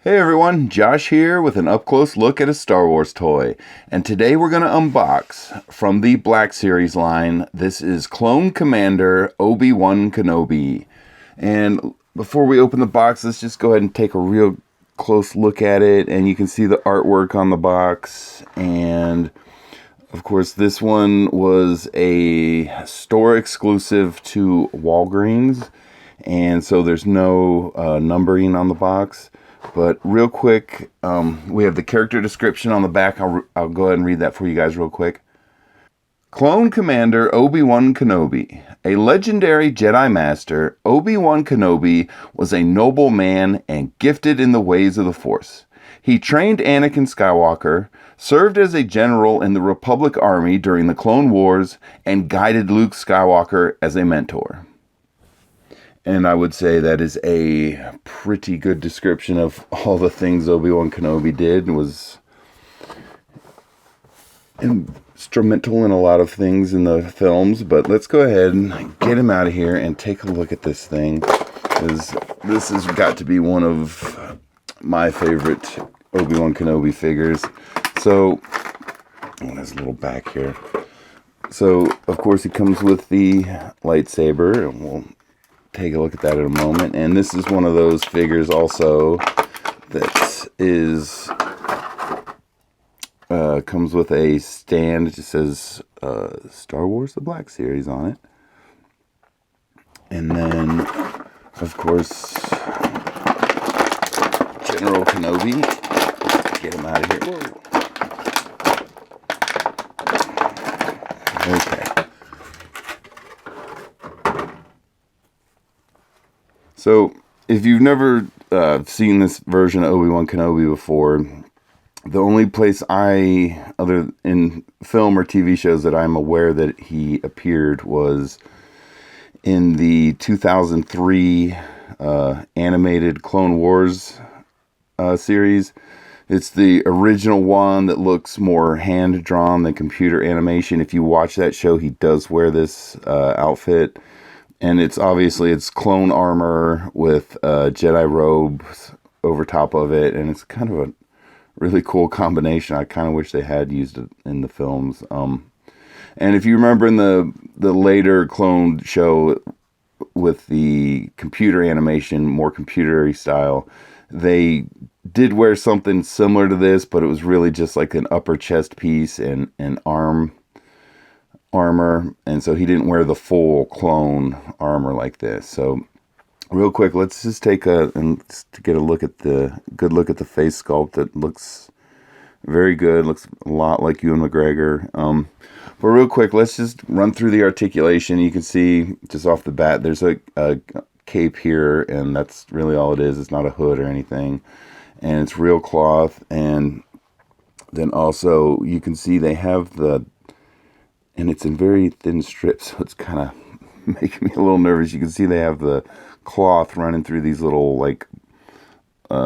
Hey everyone, Josh here with an up-close look at a Star Wars toy. And today we're going to unbox from the Black Series line. This is Clone Commander Obi Wan Kenobi. And before we open the box, let's just go ahead and take a real close look at it. And you can see the artwork on the box. And of course, this one was a store exclusive to Walgreens. And so there's no numbering on the box. But real quick, we have the character description on the back. I'll go ahead and read that for you guys real quick. Clone Commander Obi Wan Kenobi. A legendary Jedi Master, Obi Wan Kenobi was a noble man and gifted in the ways of the Force. He trained Anakin Skywalker, served as a general in the Republic Army during the Clone Wars, and guided Luke Skywalker as a mentor. And I would say that is a pretty good description of all the things Obi-Wan Kenobi did. And was instrumental in a lot of things in the films. But let's go ahead and get him out of here and take a look at this thing. Because this has got to be one of my favorite Obi-Wan Kenobi figures. So, there's a little back here. So, of course, he comes with the lightsaber. And we'll take a look at that in a moment. And this is one of those figures also that is comes with a stand. It just says Star Wars The Black Series on it. And then, of course, General Kenobi. Get him out of here. Whoa. Okay. So, if you've never seen this version of Obi Wan Kenobi before, the only place other in film or TV shows that I'm aware that he appeared was in the 2003 animated Clone Wars series. It's the original one that looks more hand-drawn than computer animation. If you watch that show, he does wear this outfit. And it's clone armor with Jedi robes over top of it. And it's kind of a really cool combination. I kind of wish they had used it in the films. And if you remember in the later clone show with the computer animation, more computery style, they did wear something similar to this, but it was really just like an upper chest piece and armor, and so he didn't wear the full clone armor like this. So real quick, let's just take get a look at good look at the face sculpt. That looks very good, looks a lot like Ewan McGregor. But real quick, let's just run through the articulation. You can see just off the bat there's a cape here, and that's really all it is. It's not a hood or anything, and it's real cloth. And then also you can see they have and it's in very thin strips, so it's kind of making me a little nervous. You can see they have the cloth running through these little, like,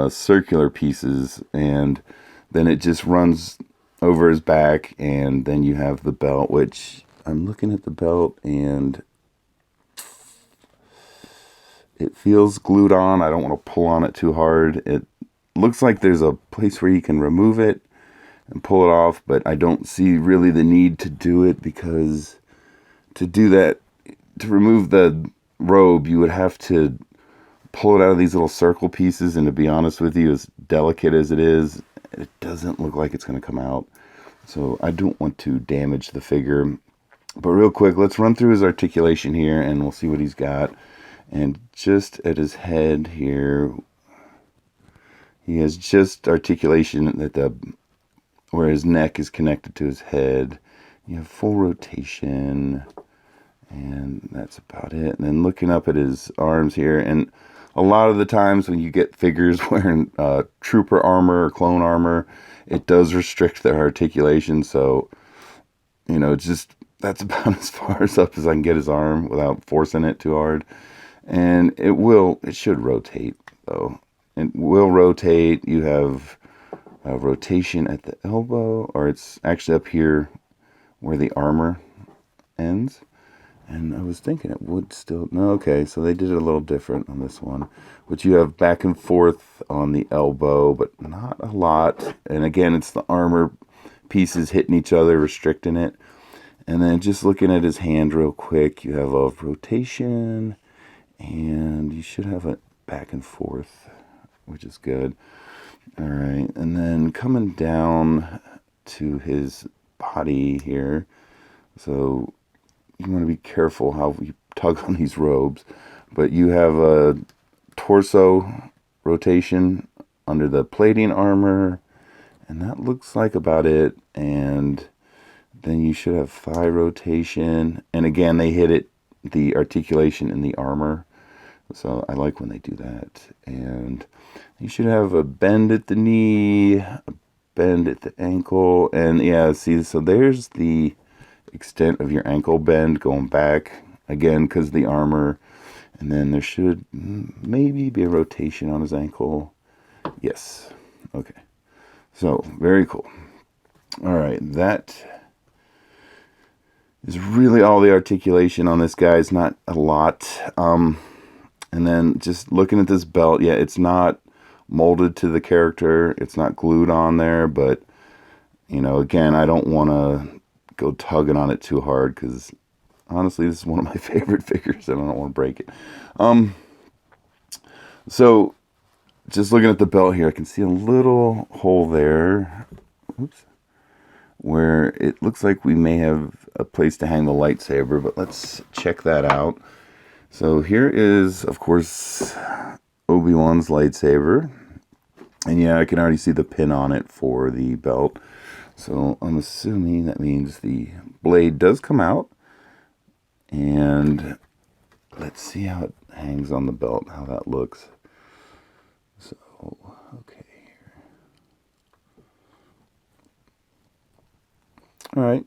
circular pieces, and then it just runs over his back, and then you have the belt, which I'm looking at the belt, and it feels glued on. I don't want to pull on it too hard. It looks like there's a place where you can remove it and pull it off, but I don't see really the need to do it, because to do that, to remove the robe, you would have to pull it out of these little circle pieces, and to be honest with you, as delicate as it is, it doesn't look like it's going to come out. So I don't want to damage the figure. But real quick, let's run through his articulation here, and we'll see what he's got. And just at his head here, he has just articulation at where his neck is connected to his head. You have full rotation, and that's about it. And then looking up at his arms here, and a lot of the times when you get figures wearing trooper armor or clone armor, it does restrict their articulation. So, that's about as far up as I can get his arm without forcing it too hard. And it should rotate, though. It will rotate. You have rotation at the elbow, or it's actually up here where the armor ends. And I was thinking it would still... No, okay, so they did it a little different on this one. But you have back and forth on the elbow, but not a lot. And again, it's the armor pieces hitting each other, restricting it. And then just looking at his hand real quick, you have a rotation, and you should have a back and forth, which is good. All right, and then coming down to his body here. So you want to be careful how you tug on these robes, but you have a torso rotation under the plating armor, and that looks like about it. And then you should have thigh rotation, and again they hit it, the articulation in the armor, so I like when they do that. And you should have a bend at the knee, a bend at the ankle, and yeah, see, so there's the extent of your ankle bend going back, again, because of the armor. And then there should maybe be a rotation on his ankle. Yes. Okay. So, very cool. All right, that is really all the articulation on this guy. It's not a lot. And then just looking at this belt, yeah, it's not molded to the character. It's not glued on there, but, you know, again, I don't want to go tugging on it too hard, because honestly, this is one of my favorite figures and I don't want to break it. So just looking at the belt here, I can see a little hole there. Oops. Where it looks like we may have a place to hang the lightsaber, but let's check that out. So here is, of course, Obi-Wan's lightsaber. And yeah, I can already see the pin on it for the belt. So I'm assuming that means the blade does come out. And let's see how it hangs on the belt, how that looks. So, okay. All right,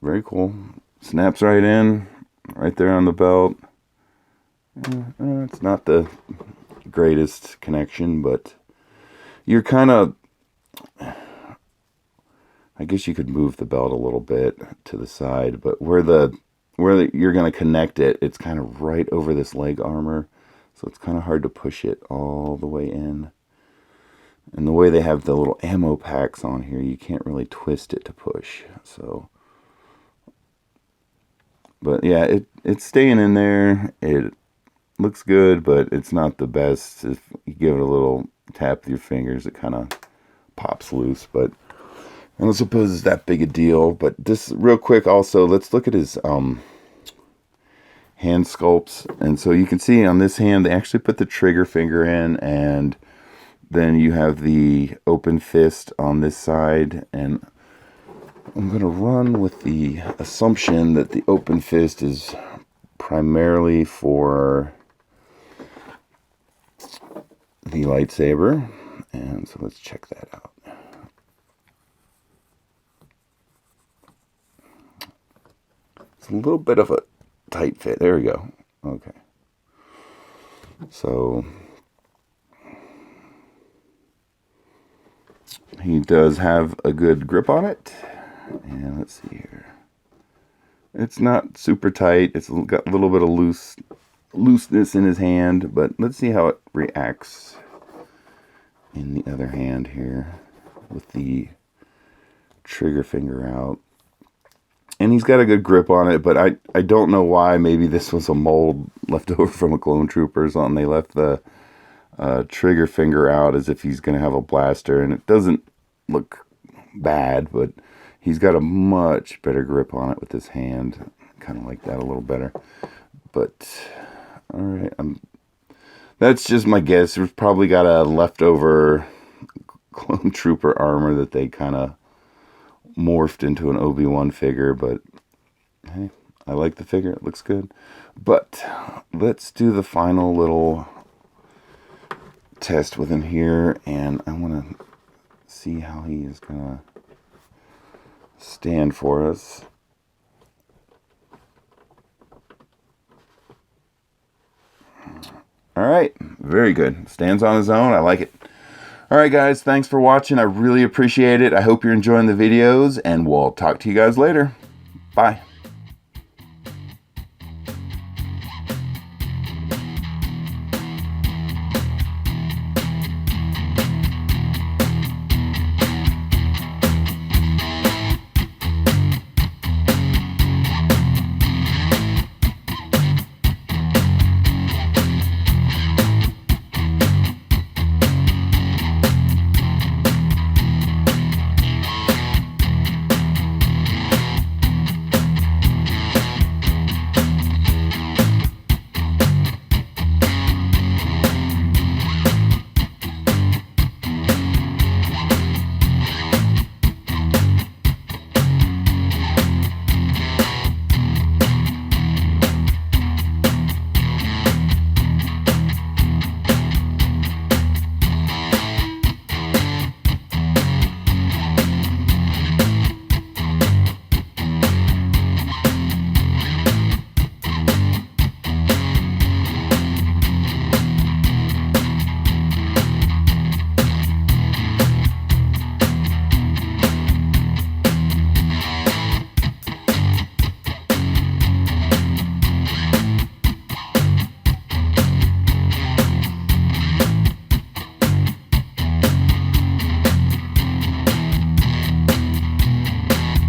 very cool. Snaps right in, right there on the belt. It's not the greatest connection, but you're kind of... I guess you could move the belt a little bit to the side, but where you're going to connect it, it's kind of right over this leg armor, so it's kind of hard to push it all the way in. And the way they have the little ammo packs on here, you can't really twist it to push. So, but yeah, it's staying in there. It looks good, but it's not the best. If you give it a little tap with your fingers, it kind of pops loose. But I don't suppose it's that big a deal. But this, real quick, also, let's look at his hand sculpts. And so you can see on this hand, they actually put the trigger finger in, and then you have the open fist on this side. And I'm going to run with the assumption that the open fist is primarily for the lightsaber. And so let's check that out. It's a little bit of a tight fit. There we go. Okay. So he does have a good grip on it. And let's see here. It's not super tight. It's got a little bit of looseness in his hand, but let's see how it reacts in the other hand here with the trigger finger out. And he's got a good grip on it, but I don't know why. Maybe this was a mold left over from a clone trooper or something. They left the trigger finger out as if he's going to have a blaster, and it doesn't look bad, but he's got a much better grip on it with his hand. Kind of like that a little better. But, alright, that's just my guess. There's probably got a leftover clone trooper armor that they kind of morphed into an Obi-Wan figure, but hey, I like the figure. It looks good. But let's do the final little test with him here, and I want to see how he is going to stand for us. All right, very good. Stands on his own. I like it. All right, guys, thanks for watching. I really appreciate it. I hope you're enjoying the videos, and we'll talk to you guys later. Bye.